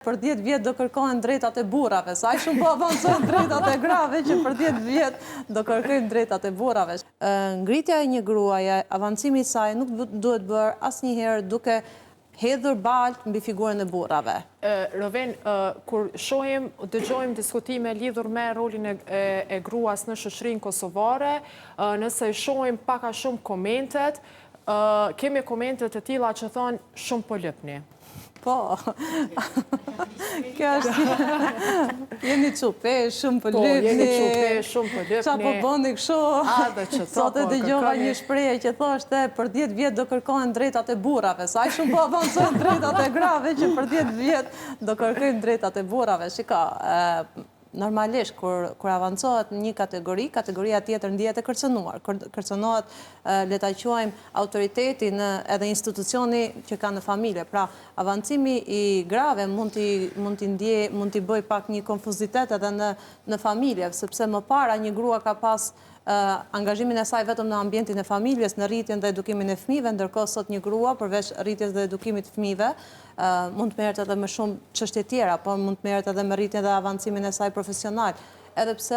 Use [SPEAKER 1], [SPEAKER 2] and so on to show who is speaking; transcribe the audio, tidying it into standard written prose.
[SPEAKER 1] Për 10 vjet do kërkohen drejtat e burrave, sa aq shumë po avancojnë drejtat e grave që për 10 vjet do kërkojnë drejtat e burrave. Ngritja e një gruaje, avancimi i saj nuk duhet bërë asnjëherë duke hedhur baltë mbi figurën e burrave.
[SPEAKER 2] Roven, kur dëgjojmë diskutime lidhur me rolin e gruas në shoqërinë kosovare, nëse shohim pak a shumë komentet, kemi komentet e tilla që thonë shumë po lëpni.
[SPEAKER 1] Po, kjo është, jeni qupe, shumë për lypni.
[SPEAKER 2] Po, jeni qupe, shumë për lypni.
[SPEAKER 1] Qa po bëni kështu? Sot e dëgjova një shprehje që thoshte për 10 vjet do kërkohen drejtat e burrave. Sa aq shumë po avancojnë drejtat e grave që për 10 vjet do kërkojnë drejtat e burrave. Shiko, normalisht, kur avancohet një kategoria tjetër ndihet e kërcënuar. Kërcënohet, le ta quajmë, autoriteti edhe institucioni që ka në familje. Pra, avancimi i grave mund t'i bëj pak një konfuzitet edhe në familje, sepse më para një grua ka pas angazhimin e saj vetëm në ambientin e familjes, në rritjen dhe edukimin e fëmijëve, ndërkohë sot një grua, përveç rritjes dhe edukimit të fëmijëve, mund të merret edhe me shumë çështje tjera, por mund të merret edhe me rritjen dhe avancimin e saj profesional. Edhe pse